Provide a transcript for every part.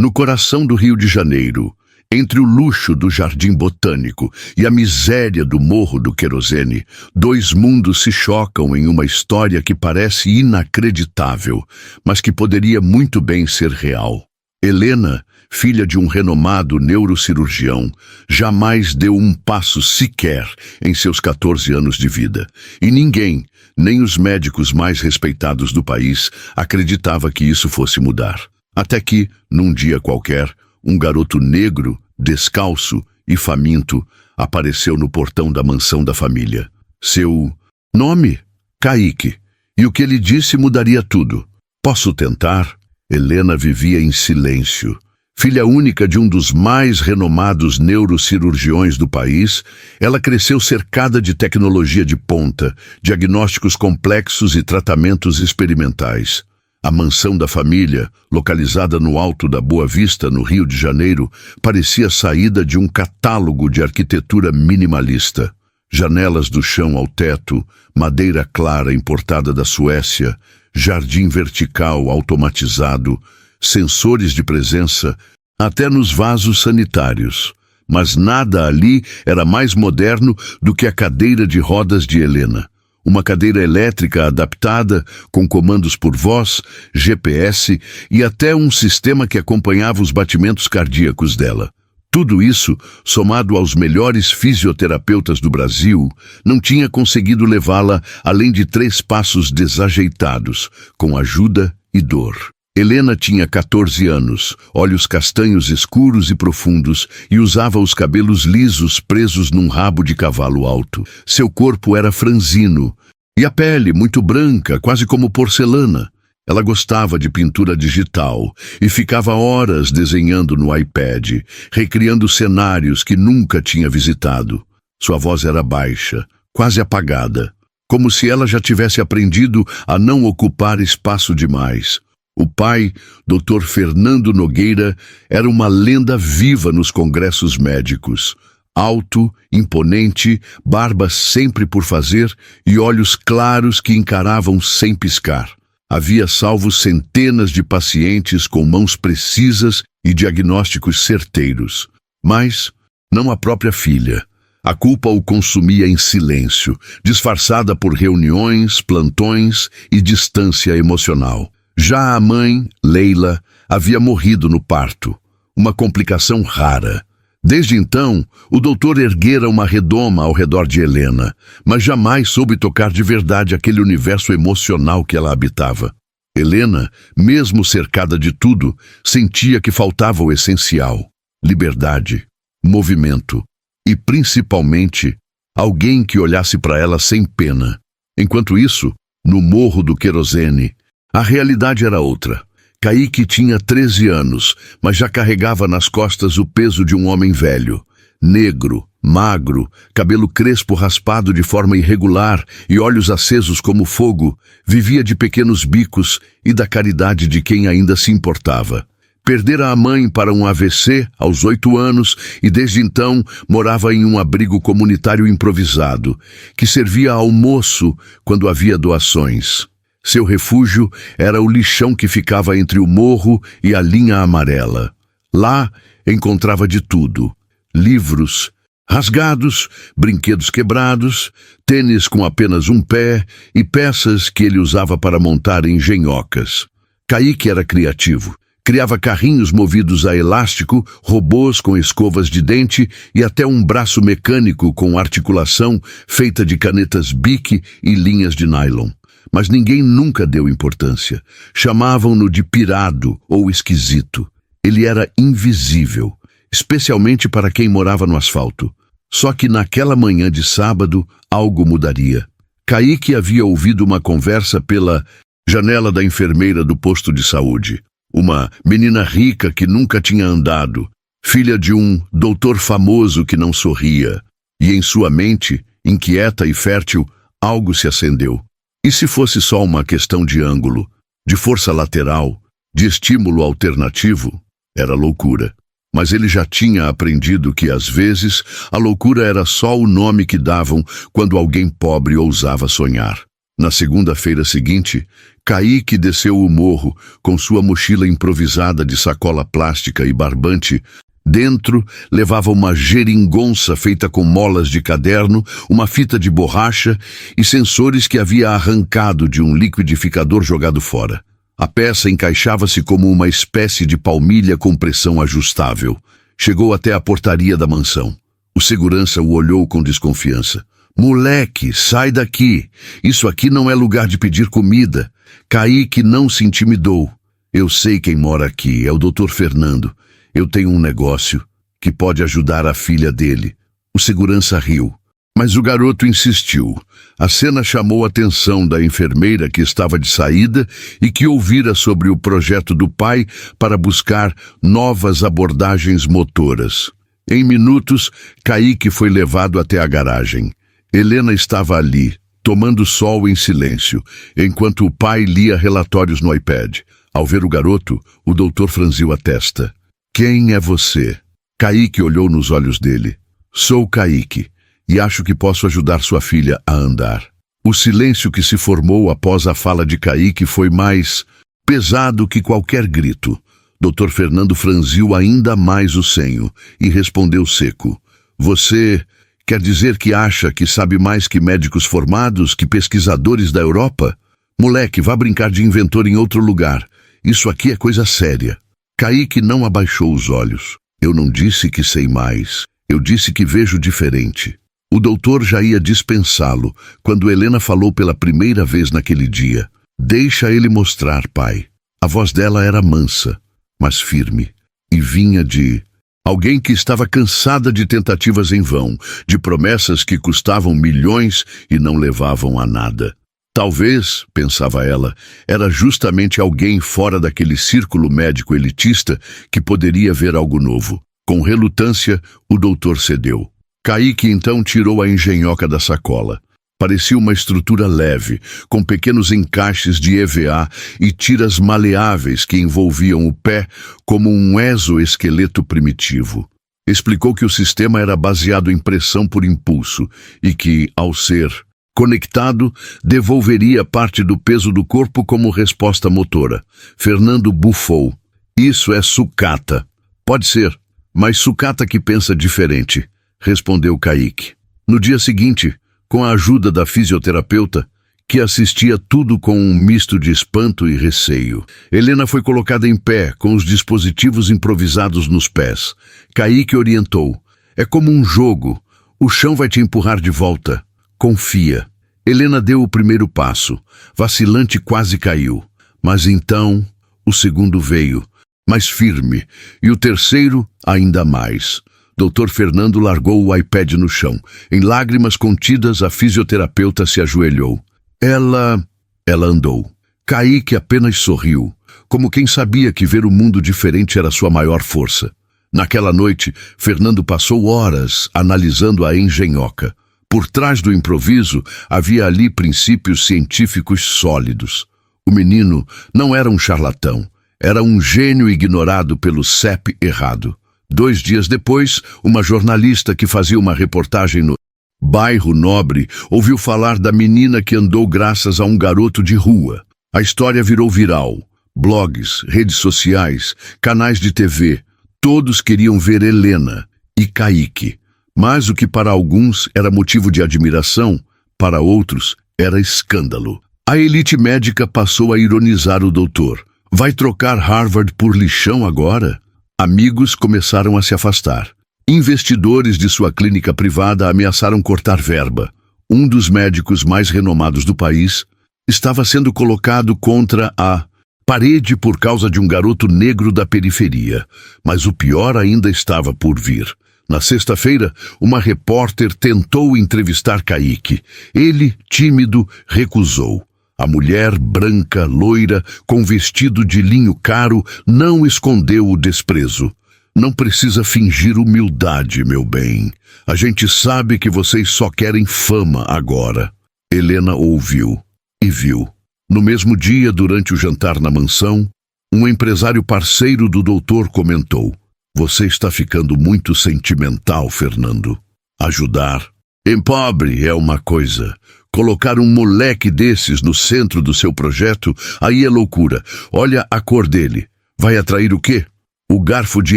No coração do Rio de Janeiro, entre o luxo do Jardim Botânico e a miséria do Morro do Querosene, dois mundos se chocam em uma história que parece inacreditável, mas que poderia muito bem ser real. Helena, filha de um renomado neurocirurgião, jamais deu um passo sequer em seus 14 anos de vida. E ninguém, nem os médicos mais respeitados do país, acreditava que isso fosse mudar. Até que, num dia qualquer, um garoto negro, descalço e faminto, apareceu no portão da mansão da família. Seu nome? Kaique. E o que ele disse mudaria tudo. Posso tentar? Helena vivia em silêncio. Filha única de um dos mais renomados neurocirurgiões do país, ela cresceu cercada de tecnologia de ponta, diagnósticos complexos e tratamentos experimentais. A mansão da família, localizada no alto da Boa Vista, no Rio de Janeiro, parecia saída de um catálogo de arquitetura minimalista. Janelas do chão ao teto, madeira clara importada da Suécia, jardim vertical automatizado, sensores de presença, até nos vasos sanitários. Mas nada ali era mais moderno do que a cadeira de rodas de Helena. Uma cadeira elétrica adaptada, com comandos por voz, GPS e até um sistema que acompanhava os batimentos cardíacos dela. Tudo isso, somado aos melhores fisioterapeutas do Brasil, não tinha conseguido levá-la além de 3 passos desajeitados, com ajuda e dor. Helena tinha 14 anos, olhos castanhos escuros e profundos, e usava os cabelos lisos presos num rabo de cavalo alto. Seu corpo era franzino, e a pele muito branca, quase como porcelana. Ela gostava de pintura digital e ficava horas desenhando no iPad, recriando cenários que nunca tinha visitado. Sua voz era baixa, quase apagada, como se ela já tivesse aprendido a não ocupar espaço demais. O pai, Dr. Fernando Nogueira, era uma lenda viva nos congressos médicos. Alto, imponente, barba sempre por fazer e olhos claros que encaravam sem piscar. Havia salvo centenas de pacientes com mãos precisas e diagnósticos certeiros. Mas não a própria filha. A culpa o consumia em silêncio, disfarçada por reuniões, plantões e distância emocional. Já a mãe, Leila, havia morrido no parto, uma complicação rara. Desde então, o doutor erguera uma redoma ao redor de Helena, mas jamais soube tocar de verdade aquele universo emocional que ela habitava. Helena, mesmo cercada de tudo, sentia que faltava o essencial: liberdade, movimento e, principalmente, alguém que olhasse para ela sem pena. Enquanto isso, no Morro do Querosene, a realidade era outra. Kaique tinha 13 anos, mas já carregava nas costas o peso de um homem velho. Negro, magro, cabelo crespo raspado de forma irregular e olhos acesos como fogo, vivia de pequenos bicos e da caridade de quem ainda se importava. Perdera a mãe para um AVC aos 8 anos e desde então morava em um abrigo comunitário improvisado, que servia almoço quando havia doações. Seu refúgio era o lixão que ficava entre o morro e a linha amarela. Lá encontrava de tudo: livros rasgados, brinquedos quebrados, tênis com apenas um pé e peças que ele usava para montar engenhocas. Kaique era criativo. Criava carrinhos movidos a elástico, robôs com escovas de dente e até um braço mecânico com articulação feita de canetas Bic e linhas de nylon. Mas ninguém nunca deu importância. Chamavam-no de pirado ou esquisito. Ele era invisível, especialmente para quem morava no asfalto. Só que naquela manhã de sábado, algo mudaria. Kaique havia ouvido uma conversa pela janela da enfermeira do posto de saúde. Uma menina rica que nunca tinha andado, filha de um doutor famoso que não sorria. E em sua mente, inquieta e fértil, algo se acendeu. E se fosse só uma questão de ângulo, de força lateral, de estímulo alternativo? Era loucura. Mas ele já tinha aprendido que, às vezes, a loucura era só o nome que davam quando alguém pobre ousava sonhar. Na segunda-feira seguinte, Kaique desceu o morro com sua mochila improvisada de sacola plástica e barbante. Dentro levava uma geringonça feita com molas de caderno, uma fita de borracha e sensores que havia arrancado de um liquidificador jogado fora. A peça encaixava-se como uma espécie de palmilha com pressão ajustável. Chegou até a portaria da mansão. O segurança o olhou com desconfiança. Moleque, sai daqui. Isso aqui não é lugar de pedir comida. Kaique não se intimidou. Eu sei quem mora aqui, é o Dr. Fernando. Eu tenho um negócio que pode ajudar a filha dele. O segurança riu. Mas o garoto insistiu. A cena chamou a atenção da enfermeira que estava de saída e que ouvira sobre o projeto do pai para buscar novas abordagens motoras. Em minutos, Kaique foi levado até a garagem. Helena estava ali, tomando sol em silêncio, enquanto o pai lia relatórios no iPad. Ao ver o garoto, o doutor franziu a testa. Quem é você? Kaique olhou nos olhos dele. Sou Kaique. E acho que posso ajudar sua filha a andar. O silêncio que se formou após a fala de Kaique foi mais pesado que qualquer grito. Dr. Fernando franziu ainda mais o senho e respondeu seco. Você quer dizer que acha que sabe mais que médicos formados, que pesquisadores da Europa? Moleque, vá brincar de inventor em outro lugar. Isso aqui é coisa séria. Kaique não abaixou os olhos. Eu não disse que sei mais. Eu disse que vejo diferente. O doutor já ia dispensá-lo quando Helena falou pela primeira vez naquele dia. Deixa ele mostrar, pai. A voz dela era mansa, mas firme, e vinha de alguém que estava cansada de tentativas em vão, de promessas que custavam milhões e não levavam a nada. Talvez, pensava ela, era justamente alguém fora daquele círculo médico elitista que poderia ver algo novo. Com relutância, o doutor cedeu. Kaique então tirou a engenhoca da sacola. Parecia uma estrutura leve, com pequenos encaixes de EVA e tiras maleáveis que envolviam o pé como um exoesqueleto primitivo. Explicou que o sistema era baseado em pressão por impulso e que, ao ser conectado, devolveria parte do peso do corpo como resposta motora. Fernando bufou. Isso é sucata. Pode ser, mas sucata que pensa diferente. Respondeu Kaique. No dia seguinte, com a ajuda da fisioterapeuta, que assistia tudo com um misto de espanto e receio, Helena foi colocada em pé, com os dispositivos improvisados nos pés. Kaique orientou. É como um jogo. O chão vai te empurrar de volta. Confia. Helena deu o primeiro passo. Vacilante, quase caiu. Mas então, o segundo veio, mais firme, e o terceiro ainda mais. Dr. Fernando largou o iPad no chão. Em lágrimas contidas, a fisioterapeuta se ajoelhou. Ela andou. Kaique apenas sorriu, como quem sabia que ver o mundo diferente era sua maior força. Naquela noite, Fernando passou horas analisando a engenhoca. Por trás do improviso, havia ali princípios científicos sólidos. O menino não era um charlatão, era um gênio ignorado pelo CEP errado. 2 dias depois, uma jornalista que fazia uma reportagem no bairro Nobre ouviu falar da menina que andou graças a um garoto de rua. A história virou viral. Blogs, redes sociais, canais de TV, todos queriam ver Helena e Kaique. Mas o que para alguns era motivo de admiração, para outros era escândalo. A elite médica passou a ironizar o doutor. Vai trocar Harvard por lixão agora? Amigos começaram a se afastar. Investidores de sua clínica privada ameaçaram cortar verba. Um dos médicos mais renomados do país estava sendo colocado contra a parede por causa de um garoto negro da periferia. Mas o pior ainda estava por vir. Na sexta-feira, uma repórter tentou entrevistar Kaique. Ele, tímido, recusou. A mulher branca, loira, com vestido de linho caro, não escondeu o desprezo. Não precisa fingir humildade, meu bem. A gente sabe que vocês só querem fama agora. Helena ouviu e viu. No mesmo dia, durante o jantar na mansão, um empresário parceiro do doutor comentou: Você está ficando muito sentimental, Fernando. Ajudar em pobre é uma coisa, Colocar um moleque desses no centro do seu projeto, aí é loucura. Olha a cor dele. Vai atrair o quê? O garfo de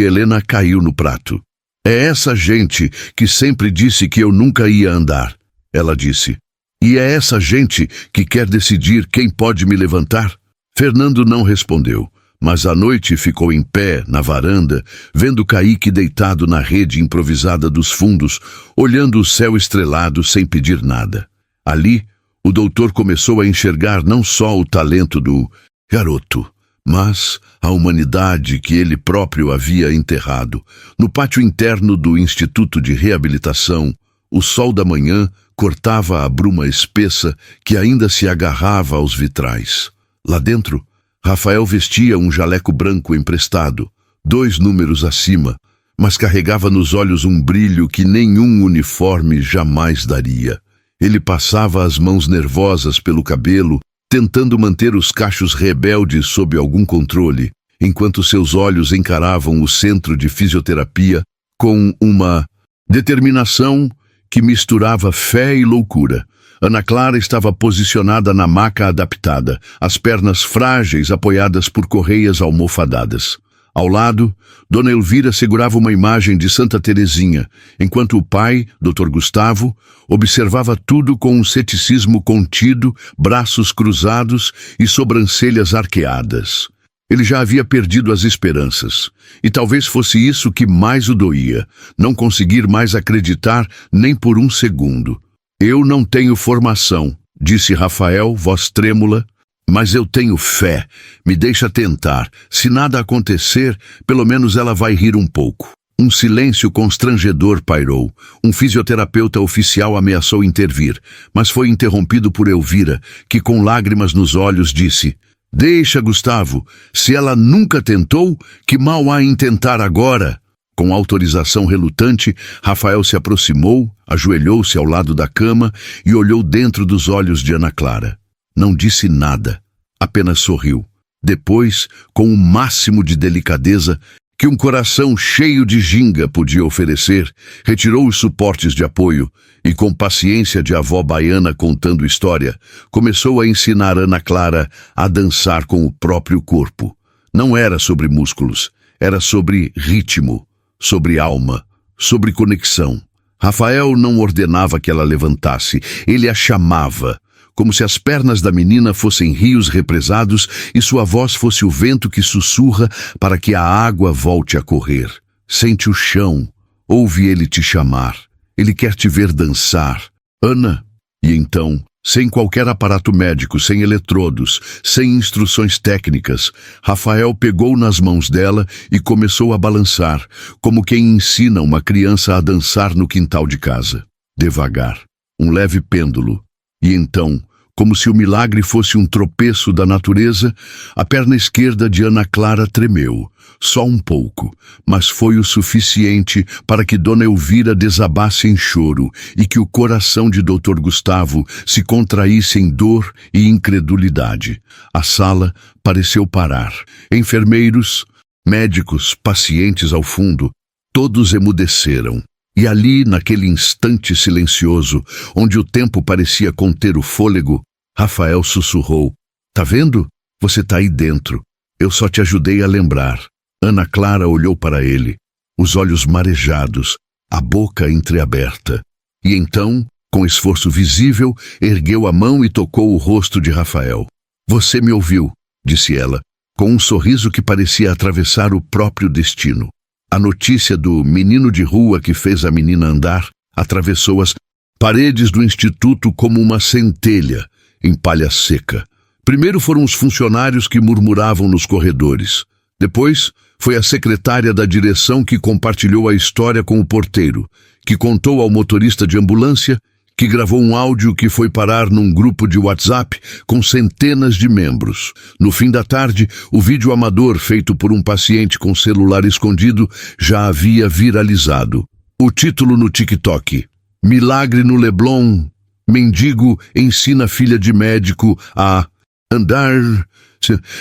Helena caiu no prato. É essa gente que sempre disse que eu nunca ia andar, ela disse. E é essa gente que quer decidir quem pode me levantar? Fernando não respondeu, mas à noite ficou em pé, na varanda, vendo Kaique deitado na rede improvisada dos fundos, olhando o céu estrelado sem pedir nada. Ali, o doutor começou a enxergar não só o talento do garoto, mas a humanidade que ele próprio havia enterrado. No pátio interno do Instituto de Reabilitação, o sol da manhã cortava a bruma espessa que ainda se agarrava aos vitrais. Lá dentro, Rafael vestia um jaleco branco emprestado, 2 números acima, mas carregava nos olhos um brilho que nenhum uniforme jamais daria. Ele passava as mãos nervosas pelo cabelo, tentando manter os cachos rebeldes sob algum controle, enquanto seus olhos encaravam o centro de fisioterapia com uma determinação que misturava fé e loucura. Ana Clara estava posicionada na maca adaptada, as pernas frágeis apoiadas por correias almofadadas. Ao lado, Dona Elvira segurava uma imagem de Santa Teresinha, enquanto o pai, Dr. Gustavo, observava tudo com um ceticismo contido, braços cruzados e sobrancelhas arqueadas. Ele já havia perdido as esperanças, e talvez fosse isso que mais o doía, não conseguir mais acreditar nem por um segundo. Eu não tenho formação, disse Rafael, voz trêmula, mas eu tenho fé. Me deixa tentar. Se nada acontecer, pelo menos ela vai rir um pouco. Um silêncio constrangedor pairou. Um fisioterapeuta oficial ameaçou intervir, mas foi interrompido por Elvira, que com lágrimas nos olhos disse: "Deixa, Gustavo. Se ela nunca tentou, que mal há em tentar agora?" Com autorização relutante, Rafael se aproximou, ajoelhou-se ao lado da cama e olhou dentro dos olhos de Ana Clara. Não disse nada, apenas sorriu. Depois, com o máximo de delicadeza que um coração cheio de ginga podia oferecer, retirou os suportes de apoio e, com paciência de avó baiana contando história, começou a ensinar Ana Clara a dançar com o próprio corpo. Não era sobre músculos, era sobre ritmo, sobre alma, sobre conexão. Rafael não ordenava que ela levantasse, ele a chamava, como se as pernas da menina fossem rios represados e sua voz fosse o vento que sussurra para que a água volte a correr. Sente o chão, ouve ele te chamar. Ele quer te ver dançar. Ana. E então, sem qualquer aparato médico, sem eletrodos, sem instruções técnicas, Rafael pegou nas mãos dela e começou a balançar, como quem ensina uma criança a dançar no quintal de casa. Devagar, um leve pêndulo. E então, como se o milagre fosse um tropeço da natureza, a perna esquerda de Ana Clara tremeu. Só um pouco, mas foi o suficiente para que Dona Elvira desabasse em choro e que o coração de Dr. Gustavo se contraísse em dor e incredulidade. A sala pareceu parar. Enfermeiros, médicos, pacientes ao fundo, todos emudeceram. E ali, naquele instante silencioso, onde o tempo parecia conter o fôlego, Rafael sussurrou: "Tá vendo? Você tá aí dentro. Eu só te ajudei a lembrar." Ana Clara olhou para ele, os olhos marejados, a boca entreaberta. E então, com esforço visível, ergueu a mão e tocou o rosto de Rafael. "Você me ouviu", disse ela, com um sorriso que parecia atravessar o próprio destino. A notícia do menino de rua que fez a menina andar atravessou as paredes do instituto como uma centelha em palha seca. Primeiro foram os funcionários que murmuravam nos corredores. Depois foi a secretária da direção que compartilhou a história com o porteiro, que contou ao motorista de ambulância, que gravou um áudio que foi parar num grupo de WhatsApp com centenas de membros. No fim da tarde, o vídeo amador feito por um paciente com celular escondido já havia viralizado. O título no TikTok: "Milagre no Leblon. Mendigo ensina filha de médico a andar."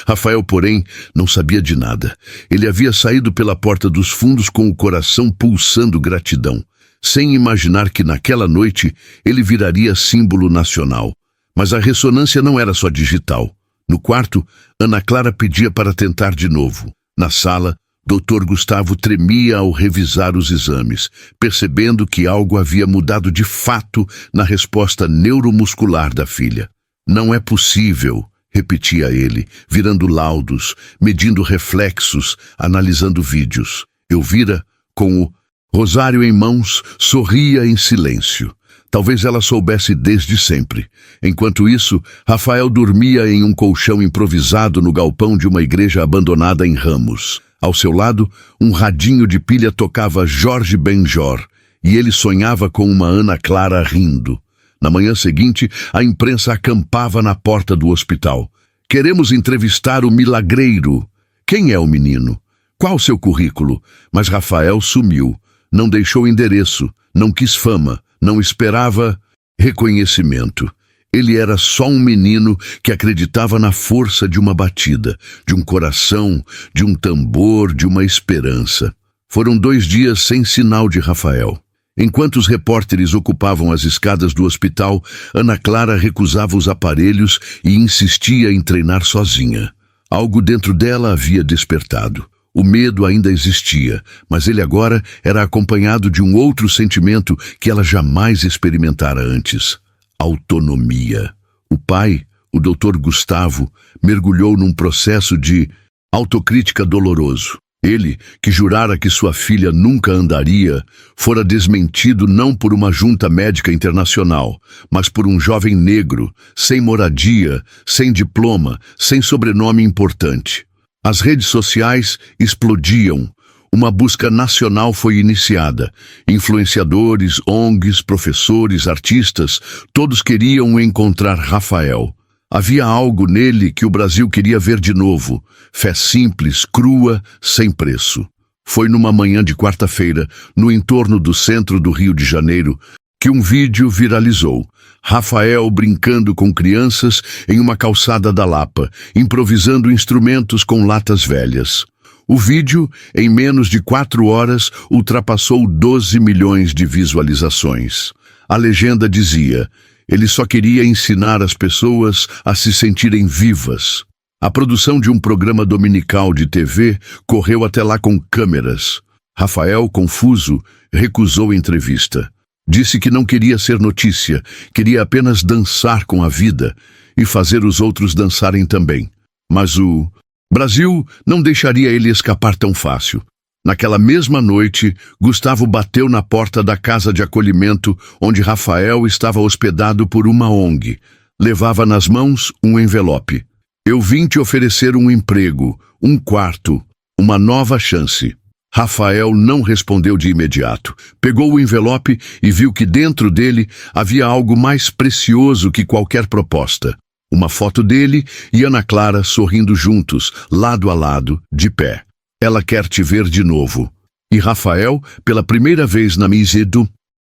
Rafael, porém, não sabia de nada. Ele havia saído pela porta dos fundos com o coração pulsando gratidão. sem imaginar que naquela noite ele viraria símbolo nacional. Mas a ressonância não era só digital. No quarto, Ana Clara pedia para tentar de novo. Na sala, Dr. Gustavo tremia ao revisar os exames, percebendo que algo havia mudado de fato na resposta neuromuscular da filha. Não é possível, repetia ele, virando laudos, medindo reflexos, analisando vídeos. Elvira, com o rosário em mãos, sorria em silêncio. Talvez ela soubesse desde sempre. Enquanto isso, Rafael dormia em um colchão improvisado no galpão de uma igreja abandonada em Ramos. Ao seu lado, um radinho de pilha tocava Jorge Benjor, e ele sonhava com uma Ana Clara rindo. Na manhã seguinte, a imprensa acampava na porta do hospital. Queremos entrevistar o milagreiro. Quem é o menino? Qual seu currículo? Mas Rafael sumiu. Não deixou endereço, não quis fama, não esperava reconhecimento. Ele era só um menino que acreditava na força de uma batida, de um coração, de um tambor, de uma esperança. Foram 2 dias sem sinal de Rafael. Enquanto os repórteres ocupavam as escadas do hospital, Ana Clara recusava os aparelhos e insistia em treinar sozinha. Algo dentro dela havia despertado. O medo ainda existia, mas ele agora era acompanhado de um outro sentimento que ela jamais experimentara antes: autonomia. O pai, o Dr. Gustavo, mergulhou num processo de autocrítica doloroso. Ele, que jurara que sua filha nunca andaria, fora desmentido não por uma junta médica internacional, mas por um jovem negro, sem moradia, sem diploma, sem sobrenome importante. As redes sociais explodiam. Uma busca nacional foi iniciada. Influenciadores, ONGs, professores, artistas, todos queriam encontrar Rafael. Havia algo nele que o Brasil queria ver de novo. Fé simples, crua, sem preço. Foi numa manhã de quarta-feira, no entorno do centro do Rio de Janeiro, que um vídeo viralizou. Rafael brincando com crianças em uma calçada da Lapa, improvisando instrumentos com latas velhas. O vídeo, em menos de 4 horas, ultrapassou 12 milhões de visualizações. A legenda dizia: ele só queria ensinar as pessoas a se sentirem vivas. A produção de um programa dominical de TV correu até lá com câmeras. Rafael, confuso, recusou a entrevista. Disse que não queria ser notícia, queria apenas dançar com a vida e fazer os outros dançarem também. Mas o Brasil não deixaria ele escapar tão fácil. Naquela mesma noite, Gustavo bateu na porta da casa de acolhimento onde Rafael estava hospedado por uma ONG. Levava nas mãos um envelope. Eu vim te oferecer um emprego, um quarto, uma nova chance. Rafael não respondeu de imediato. Pegou o envelope e viu que dentro dele havia algo mais precioso que qualquer proposta. Uma foto dele e Ana Clara sorrindo juntos, lado a lado, de pé. Ela quer te ver de novo. E Rafael, pela primeira vez na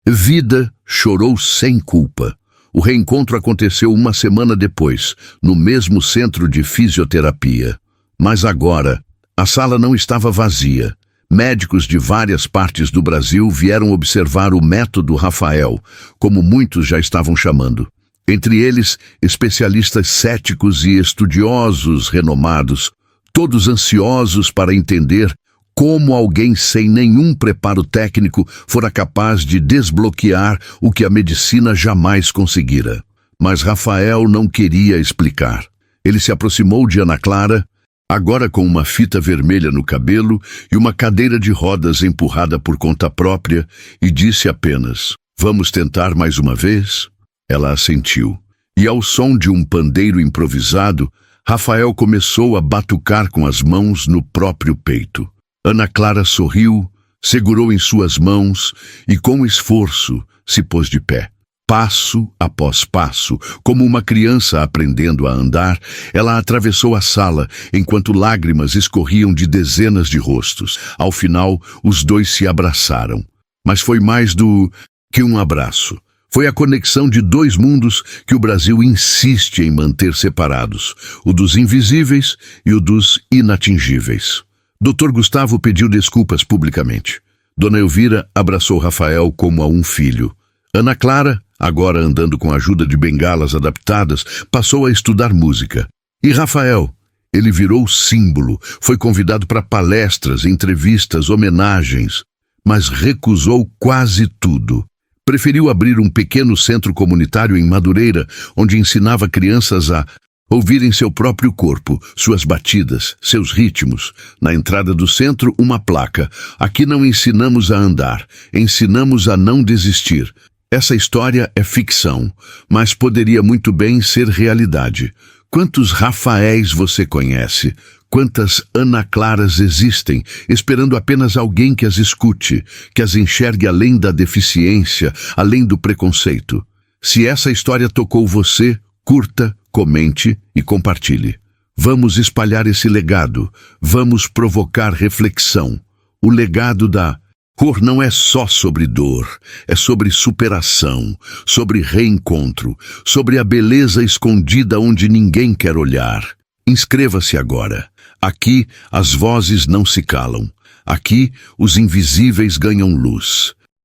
vida, chorou sem culpa. O reencontro aconteceu 1 semana depois, no mesmo centro de fisioterapia. Mas agora, a sala não estava vazia. Médicos de várias partes do Brasil vieram observar o método Rafael, como muitos já estavam chamando. Entre eles, especialistas céticos e estudiosos renomados, todos ansiosos para entender como alguém sem nenhum preparo técnico fora capaz de desbloquear o que a medicina jamais conseguira. Mas Rafael não queria explicar. Ele se aproximou de Ana Clara, agora com uma fita vermelha no cabelo e uma cadeira de rodas empurrada por conta própria, e disse apenas: "Vamos tentar mais uma vez?" Ela assentiu. E ao som de um pandeiro improvisado, Rafael começou a batucar com as mãos no próprio peito. Ana Clara sorriu, segurou em suas mãos e, com esforço, se pôs de pé. Passo após passo, como uma criança aprendendo a andar, ela atravessou a sala, enquanto lágrimas escorriam de dezenas de rostos. Ao final, os dois se abraçaram. Mas foi mais do que um abraço. Foi a conexão de 2 mundos que o Brasil insiste em manter separados, o dos invisíveis e o dos inatingíveis. Dr. Gustavo pediu desculpas publicamente. Dona Elvira abraçou Rafael como a um filho. Ana Clara, agora andando com a ajuda de bengalas adaptadas, passou a estudar música. E Rafael? Ele virou símbolo, foi convidado para palestras, entrevistas, homenagens, mas recusou quase tudo. Preferiu abrir um pequeno centro comunitário em Madureira, onde ensinava crianças a ouvirem seu próprio corpo, suas batidas, seus ritmos. Na entrada do centro, uma placa. Aqui não ensinamos a andar, ensinamos a não desistir. Essa história é ficção, mas poderia muito bem ser realidade. Quantos Rafaéis você conhece? Quantas Ana Claras existem, esperando apenas alguém que as escute, que as enxergue além da deficiência, além do preconceito? Se essa história tocou você, curta, comente e compartilhe. Vamos espalhar esse legado, vamos provocar reflexão. O legado da cor não é só sobre dor, é sobre superação, sobre reencontro, sobre a beleza escondida onde ninguém quer olhar. Inscreva-se agora. Aqui as vozes não se calam. Aqui os invisíveis ganham luz.